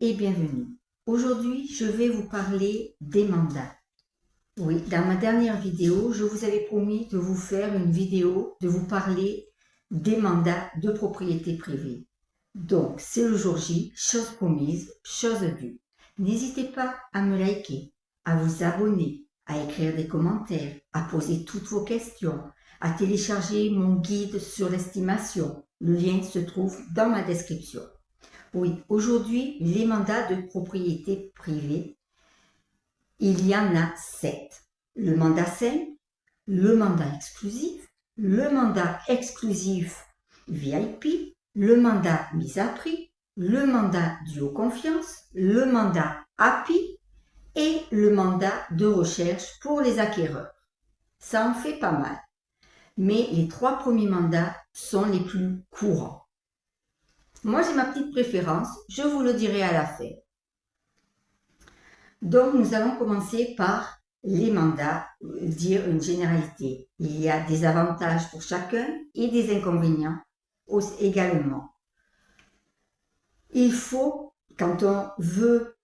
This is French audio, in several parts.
et bienvenue. Aujourd'hui, je vais vous parler des mandats. Oui, dans ma dernière vidéo, je vous avais promis de vous faire une vidéo, de vous parler des mandats de propriété privée. Donc, c'est le jour J, chose promise, chose due. N'hésitez pas à me liker, à vous abonner, à écrire des commentaires, à poser toutes vos questions, à télécharger mon guide sur l'estimation. Le lien se trouve dans ma description. Oui, aujourd'hui, les mandats de propriété privée, il y en a 7. Le mandat simple, le mandat exclusif VIP, le mandat mise à prix, le mandat dû aux confiances, le mandat API et le mandat de recherche pour les acquéreurs. Ça en fait pas mal. Mais les 3 premiers mandats sont les plus courants. Moi, j'ai ma petite préférence, je vous le dirai à la fin. Donc, nous allons commencer par les mandats, dire une généralité. Il y a des avantages pour chacun et des inconvénients également. Il faut, quand on veut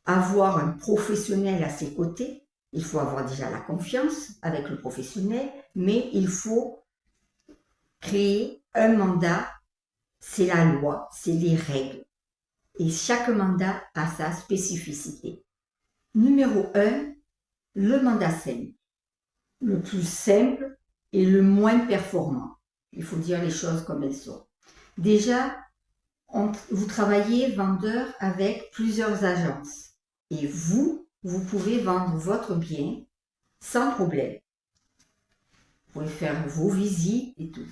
avoir un professionnel à ses côtés, il faut avoir déjà la confiance avec le professionnel, mais il faut créer un mandat. C'est la loi, c'est les règles. Et chaque mandat a sa spécificité. Numéro 1, le mandat simple. Le plus simple et le moins performant. Il faut dire les choses comme elles sont. Déjà, vous travaillez vendeur avec plusieurs agences. Et vous pouvez vendre votre bien sans problème. Vous pouvez faire vos visites et tout.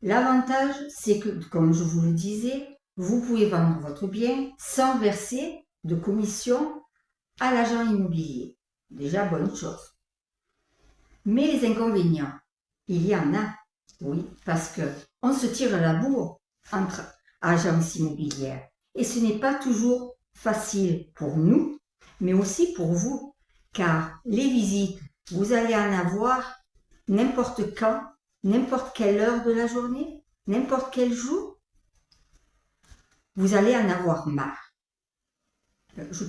L'avantage, c'est que, comme je vous le disais, vous pouvez vendre votre bien sans verser de commission à l'agent immobilier. Déjà, bonne chose. Mais les inconvénients, il y en a, oui, parce qu'on se tire la bourre entre agences immobilières. Et ce n'est pas toujours facile pour nous, mais aussi pour vous, car les visites, vous allez en avoir n'importe quand, n'importe quelle heure de la journée, n'importe quel jour, vous allez en avoir marre. Je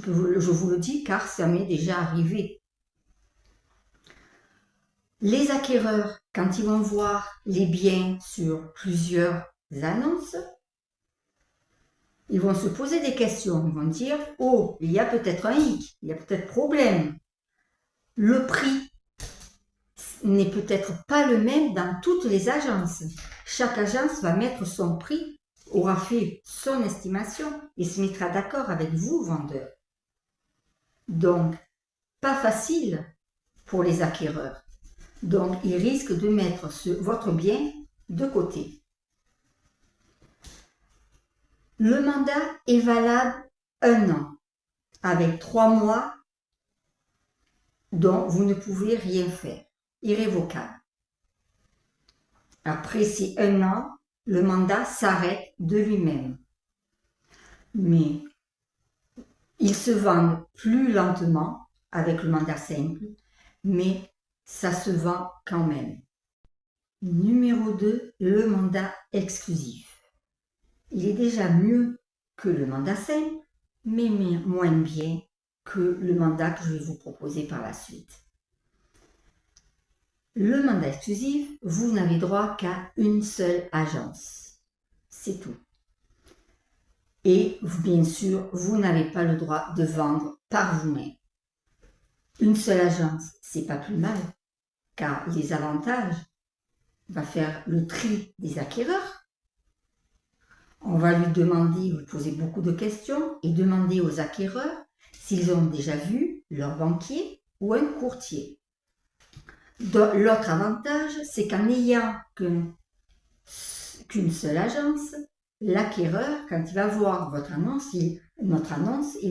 vous le dis car ça m'est déjà arrivé. Les acquéreurs, quand ils vont voir les biens sur plusieurs annonces, ils vont se poser des questions. Ils vont dire, oh, il y a peut-être un hic, il y a peut-être problème. Le prix n'est peut-être pas le même dans toutes les agences. Chaque agence va mettre son prix, aura fait son estimation et se mettra d'accord avec vous, vendeur. Donc, pas facile pour les acquéreurs. Donc, ils risquent de mettre votre bien de côté. Le mandat est valable 1 an, avec 3 mois dont vous ne pouvez rien faire. Irrévocable. Après ces 1 an, le mandat s'arrête de lui-même. Mais ils se vendent plus lentement avec le mandat simple, mais ça se vend quand même. Numéro 2, le mandat exclusif. Il est déjà mieux que le mandat simple, mais moins bien que le mandat que je vais vous proposer par la suite. Le mandat exclusif, vous n'avez droit qu'à une seule agence. C'est tout. Et bien sûr, vous n'avez pas le droit de vendre par vous-même. Une seule agence, c'est pas plus mal, car les avantages va faire le tri des acquéreurs. On va lui demander, lui poser beaucoup de questions et demander aux acquéreurs s'ils ont déjà vu leur banquier ou un courtier. L'autre avantage, c'est qu'en n'ayant qu'une seule agence, l'acquéreur, quand il va voir notre annonce, il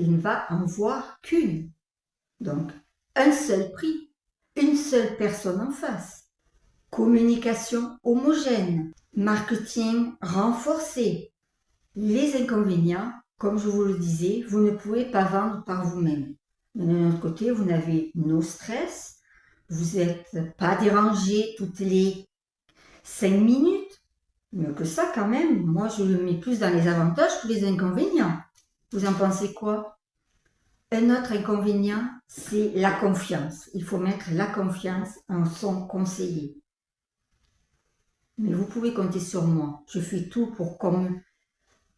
ne va en voir qu'une. Donc, un seul prix, une seule personne en face. Communication homogène, marketing renforcé. Les inconvénients, comme je vous le disais, vous ne pouvez pas vendre par vous-même. D'un autre côté, vous n'avez no stress, vous n'êtes pas dérangé toutes les 5 minutes. Mieux que ça quand même, moi je le mets plus dans les avantages que les inconvénients. Vous en pensez quoi? Un autre inconvénient, c'est la confiance. Il faut mettre la confiance en son conseiller. Mais vous pouvez compter sur moi. Je fais tout pour qu'on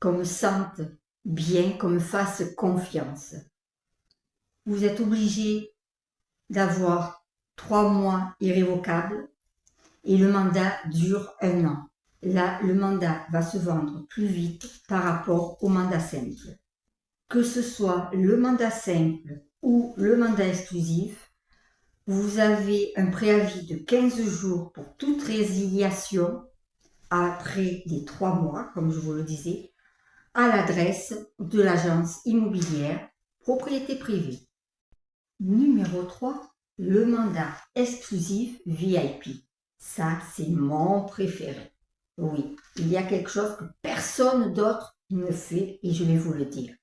me sente bien, qu'on me fasse confiance. Vous êtes obligé d'avoir 3 mois irrévocables et le mandat dure 1 an. Là, le mandat va se vendre plus vite par rapport au mandat simple. Que ce soit le mandat simple ou le mandat exclusif, vous avez un préavis de 15 jours pour toute résiliation après les 3 mois, comme je vous le disais, à l'adresse de l'agence immobilière propriété privée. Numéro 3, le mandat exclusif VIP. Ça, c'est mon préféré. Oui, il y a quelque chose que personne d'autre ne fait et je vais vous le dire.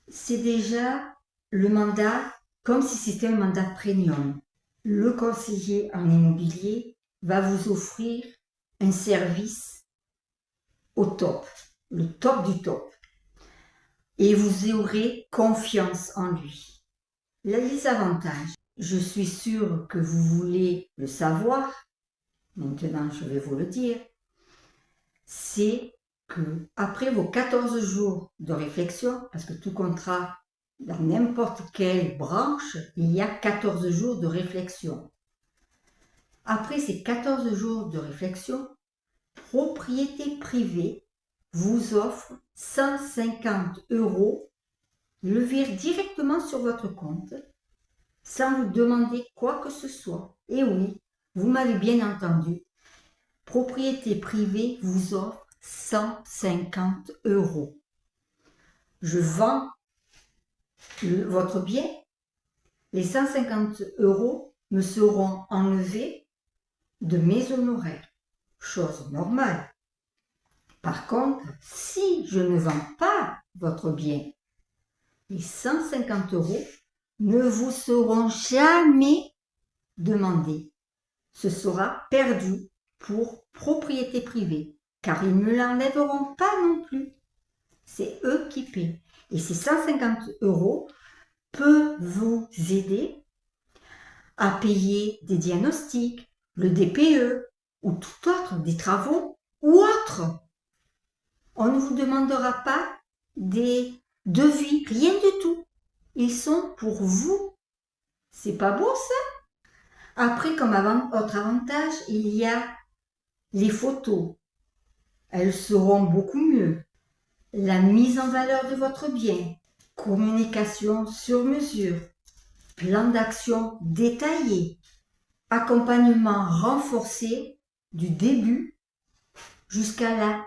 C'est déjà le mandat comme si c'était un mandat premium. Le conseiller en immobilier va vous offrir un service au top, le top du top. Et vous aurez confiance en lui. Les avantages, je suis sûre que vous voulez le savoir, maintenant je vais vous le dire, c'est que après vos 14 jours de réflexion, parce que tout contrat, dans n'importe quelle branche, il y a 14 jours de réflexion. Après ces 14 jours de réflexion, propriété privée vous offre 150 € le vire directement sur votre compte sans vous demander quoi que ce soit. Et oui, vous m'avez bien entendu, propriété privée vous offre 150 €. Je vends votre bien, les 150 € me seront enlevés de mes honoraires, chose normale. Par contre, si je ne vends pas votre bien, les 150 € ne vous seront jamais demandés. Ce sera perdu pour propriété privée, car ils ne l'enlèveront pas non plus. C'est eux qui paient. Et ces 150 € peuvent vous aider à payer des diagnostics, le DPE ou tout autre, des travaux ou autre. On ne vous demandera pas des devis, rien du tout. Ils sont pour vous. C'est pas beau ça? Après, comme autre avantage, il y a les photos. Elles seront beaucoup mieux. La mise en valeur de votre bien, communication sur mesure, plan d'action détaillé, accompagnement renforcé du début jusqu'à la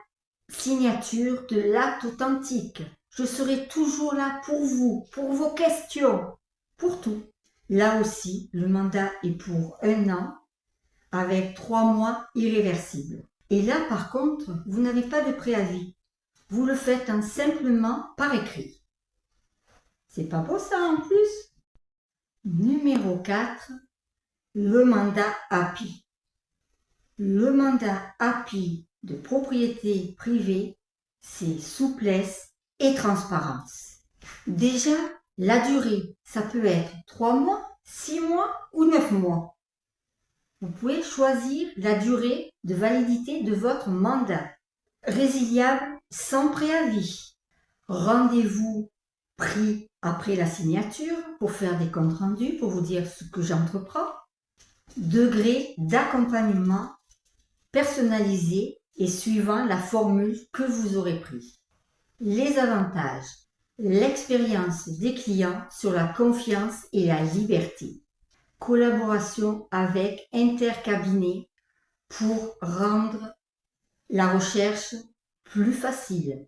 signature de l'acte authentique. Je serai toujours là pour vous, pour vos questions, pour tout. Là aussi, le mandat est pour 1 an avec 3 mois irréversibles. Et là, par contre, vous n'avez pas de préavis. Vous le faites simplement par écrit. C'est pas beau ça en plus? Numéro 4, le mandat API. Le mandat API de propriété privée, c'est souplesse et transparence. Déjà, la durée, ça peut être 3 mois, 6 mois ou 9 mois. Vous pouvez choisir la durée de validité de votre mandat. Résiliable sans préavis. Rendez-vous pris après la signature pour faire des comptes rendus, pour vous dire ce que j'entreprends. Degré d'accompagnement personnalisé et suivant la formule que vous aurez pris. Les avantages. L'expérience des clients sur la confiance et la liberté. Collaboration avec intercabinet pour rendre la recherche plus facile.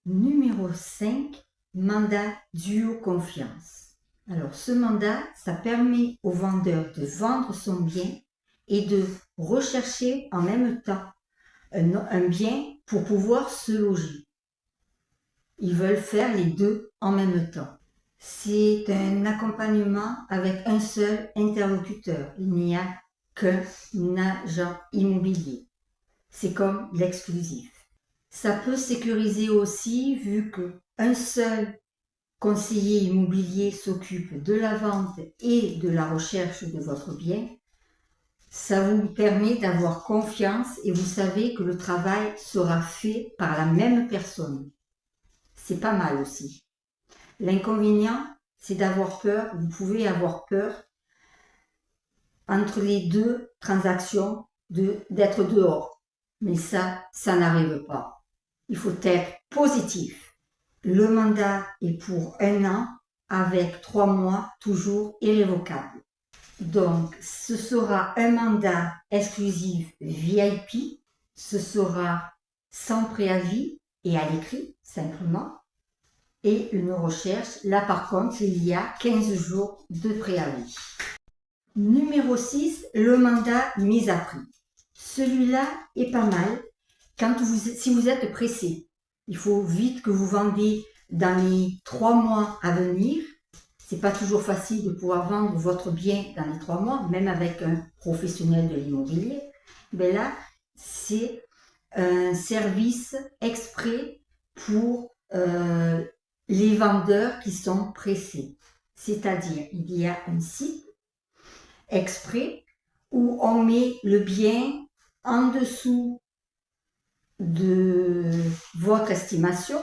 Numéro 5, mandat duo confiance. Alors ce mandat, ça permet au vendeur de vendre son bien et de rechercher en même temps un bien pour pouvoir se loger. Ils veulent faire les deux en même temps. C'est un accompagnement avec un seul interlocuteur. Il n'y a qu'un agent immobilier. C'est comme l'exclusif. Ça peut sécuriser aussi, vu qu'un seul conseiller immobilier s'occupe de la vente et de la recherche de votre bien. Ça vous permet d'avoir confiance et vous savez que le travail sera fait par la même personne. C'est pas mal aussi. L'inconvénient, c'est d'avoir peur. Vous pouvez avoir peur entre les deux transactions d'être dehors. Mais ça n'arrive pas. Il faut être positif. Le mandat est pour 1 an avec 3 mois toujours irrévocables. Donc, ce sera un mandat exclusif VIP. Ce sera sans préavis et à l'écrit, simplement. Et une recherche. Là, par contre, il y a 15 jours de préavis. Numéro 6, le mandat mise à prix. Celui-là est pas mal si vous êtes pressé. Il faut vite que vous vendez dans les 3 mois à venir. C'est pas toujours facile de pouvoir vendre votre bien dans les 3 mois, même avec un professionnel de l'immobilier. Mais là, c'est un service exprès pour les vendeurs qui sont pressés. C'est-à-dire, il y a un site exprès où on met le bien en dessous de votre estimation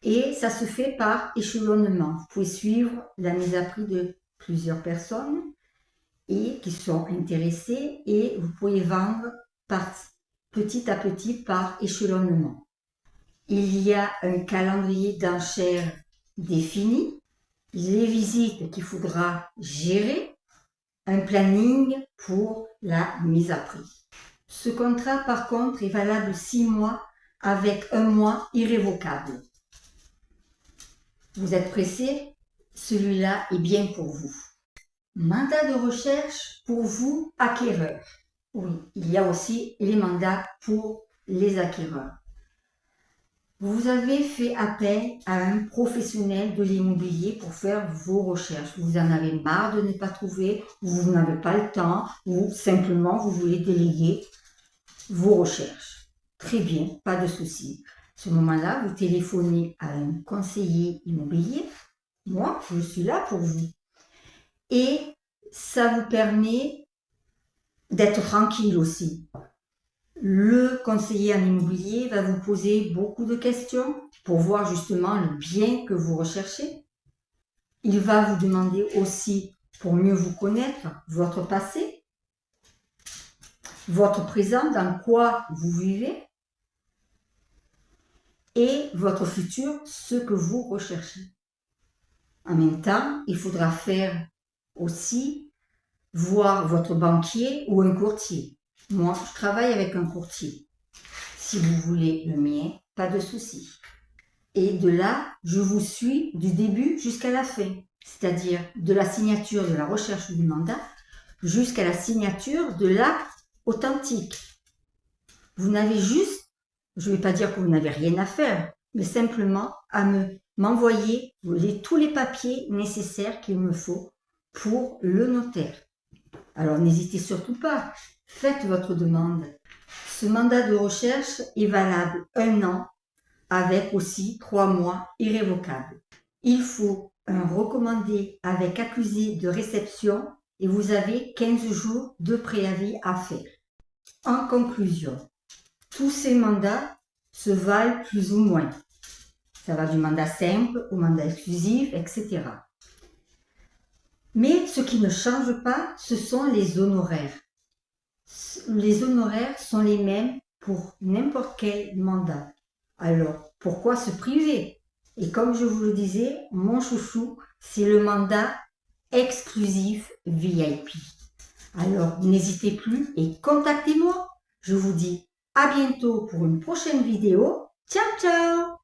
et ça se fait par échelonnement. Vous pouvez suivre la mise à prix de plusieurs personnes et qui sont intéressées et vous pouvez vendre petit à petit par échelonnement. Il y a un calendrier d'enchères défini, les visites qu'il faudra gérer, un planning pour la mise à prix. Ce contrat, par contre, est valable 6 mois avec 1 mois irrévocable. Vous êtes pressé? Celui-là est bien pour vous. Mandat de recherche pour vous, acquéreurs. Oui, il y a aussi les mandats pour les acquéreurs. Vous avez fait appel à un professionnel de l'immobilier pour faire vos recherches. Vous en avez marre de ne pas trouver, ou vous n'avez pas le temps, ou simplement vous voulez déléguer vos recherches. Très bien, pas de souci. À ce moment-là, vous téléphonez à un conseiller immobilier. Moi, je suis là pour vous. Et ça vous permet d'être tranquille aussi. Le conseiller en immobilier va vous poser beaucoup de questions pour voir justement le bien que vous recherchez. Il va vous demander aussi, pour mieux vous connaître, votre passé, votre présent, dans quoi vous vivez, et votre futur, ce que vous recherchez. En même temps, il faudra faire aussi voir votre banquier ou un courtier. Moi, je travaille avec un courtier. Si vous voulez le mien, pas de souci. Et de là, je vous suis du début jusqu'à la fin. C'est-à-dire de la signature de la recherche du mandat jusqu'à la signature de l'acte authentique. Vous n'avez juste, je ne vais pas dire que vous n'avez rien à faire, mais simplement à m'envoyer tous les papiers nécessaires qu'il me faut pour le notaire. Alors n'hésitez surtout pas, faites votre demande. Ce mandat de recherche est valable 1 an avec aussi 3 mois irrévocables. Il faut un recommandé avec accusé de réception et vous avez 15 jours de préavis à faire. En conclusion, tous ces mandats se valent plus ou moins. Ça va du mandat simple au mandat exclusif, etc. Mais ce qui ne change pas, ce sont les honoraires. Les honoraires sont les mêmes pour n'importe quel mandat. Alors, pourquoi se priver? Et comme je vous le disais, mon chouchou, c'est le mandat exclusif VIP. Alors, n'hésitez plus et contactez-moi. Je vous dis à bientôt pour une prochaine vidéo. Ciao, ciao!